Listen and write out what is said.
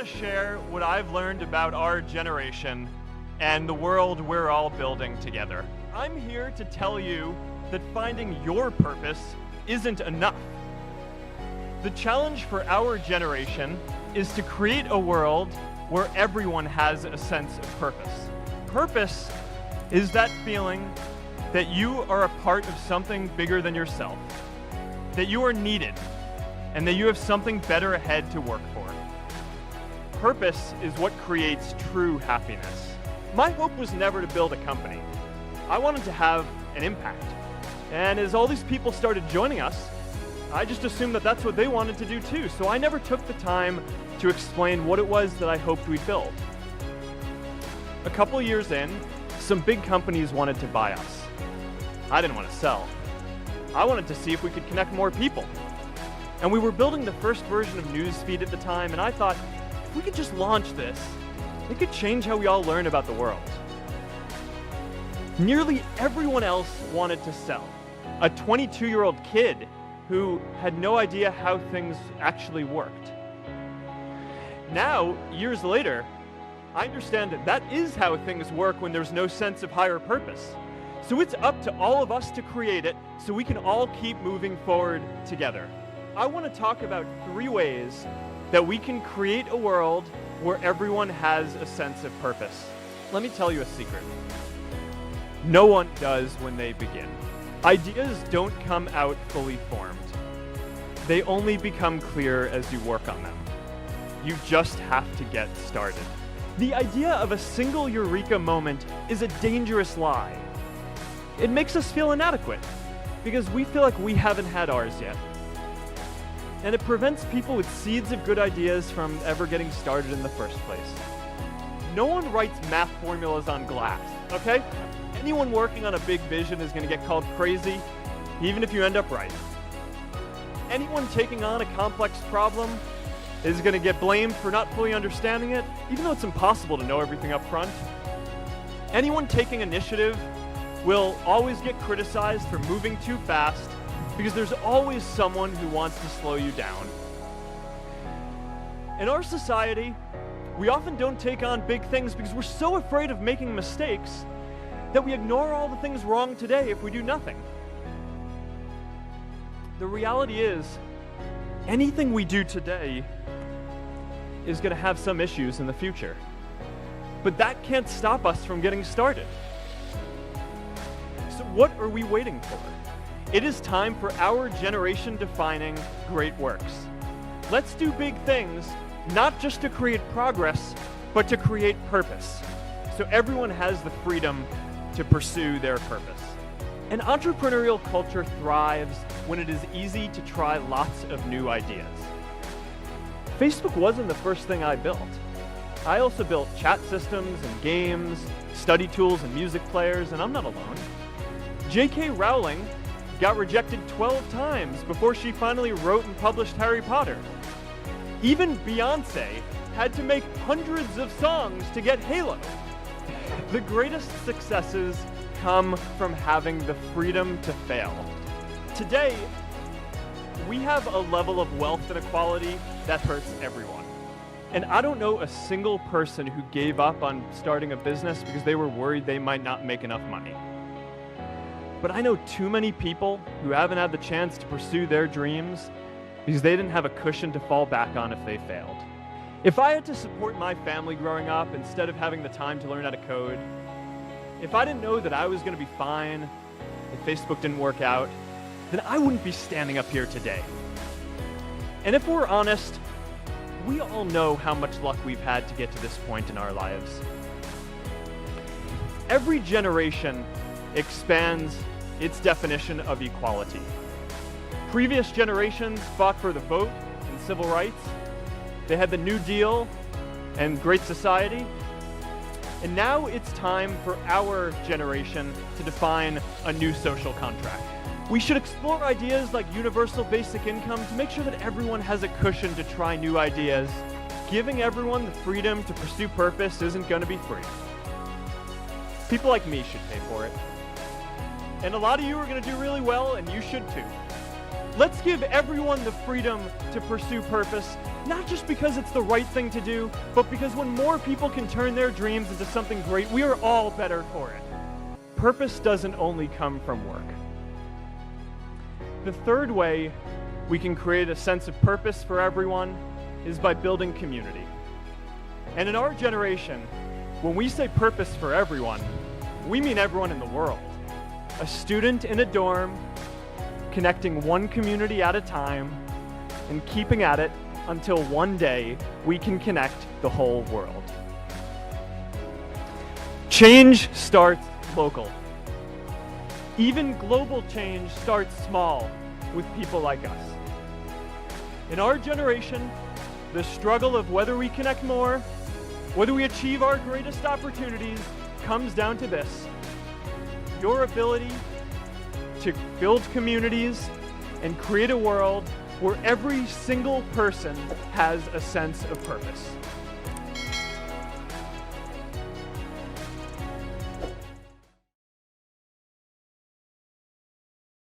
to share what I've learned about our generation and the world we're all building together. I'm here to tell you that finding your purpose isn't enough. The challenge for our generation is to create a world where everyone has a sense of purpose. Purpose is that feeling that you are a part of something bigger than yourself, that you are needed, and that you have something better ahead to work for. Purpose is what creates true happiness. My hope was never to build a company. I wanted to have an impact. And as all these people started joining us, I just assumed that that's what they wanted to do too, so I never took the time to explain what it was that I hoped we'd build. A couple years in, some big companies wanted to buy us. I didn't want to sell. I wanted to see if we could connect more people. And we were building the first version of Newsfeed at the time, and I thought, if we could just launch this, it could change how we all learn about the world. Nearly everyone else wanted to sell. A 22-year-old kid who had no idea how things actually worked. Now, years later, I understand that that is how things work when there's no sense of higher purpose. So it's up to all of us to create it so we can all keep moving forward together. I want to talk about 3 ways that we can create a world where everyone has a sense of purpose. Let me tell you a secret. No one does when they begin. Ideas don't come out fully formed. They only become clear as you work on them. You just have to get started. The idea of a single eureka moment is a dangerous lie. It makes us feel inadequate because we feel like we haven't had ours yet. And it prevents people with seeds of good ideas from ever getting started in the first place. No one writes math formulas on glass, okay? Anyone working on a big vision is going to get called crazy, even if you end up right. Anyone taking on a complex problem is going to get blamed for not fully understanding it, even though it's impossible to know everything up front. Anyone taking initiative will always get criticized for moving too fast because there's always someone who wants to slow you down. In our society, we often don't take on big things because we're so afraid of making mistakes that we ignore all the things wrong today if we do nothing. The reality is, anything we do today is going to have some issues in the future. But that can't stop us from getting started. So what are we waiting for? It is time for our generation defining great works. Let's do big things, not just to create progress, but to create purpose. So everyone has the freedom to pursue their purpose. An entrepreneurial culture thrives when it is easy to try lots of new ideas. Facebook wasn't the first thing I built. I also built chat systems and games, study tools and music players, and I'm not alone. J.K. Rowling got rejected 12 times before she finally wrote and published Harry Potter. Even Beyoncé had to make hundreds of songs to get Halo. The greatest successes come from having the freedom to fail. Today, we have a level of wealth inequality that hurts everyone. And I don't know a single person who gave up on starting a business because they were worried they might not make enough money. But I know too many people who haven't had the chance to pursue their dreams because they didn't have a cushion to fall back on if they failed. If I had to support my family growing up instead of having the time to learn how to code, if I didn't know that I was going to be fine if Facebook didn't work out, then I wouldn't be standing up here today. And if we're honest, we all know how much luck we've had to get to this point in our lives. Every generation expands its definition of equality. Previous generations fought for the vote and civil rights. They had the New Deal and Great Society. And now it's time for our generation to define a new social contract. We should explore ideas like universal basic income to make sure that everyone has a cushion to try new ideas. Giving everyone the freedom to pursue purpose isn't going to be free. People like me should pay for it. And a lot of you are going to do really well, and you should too. Let's give everyone the freedom to pursue purpose, not just because it's the right thing to do, but because when more people can turn their dreams into something great, we are all better for it. Purpose doesn't only come from work. The third way we can create a sense of purpose for everyone is by building community. And in our generation, when we say purpose for everyone, we mean everyone in the world. A student in a dorm, connecting one community at a time, and keeping at it until one day we can connect the whole world. Change starts local. Even global change starts small with people like us. In our generation, the struggle of whether we connect more, whether we achieve our greatest opportunities, comes down to this: your ability to build communities and create a world where every single person has a sense of purpose.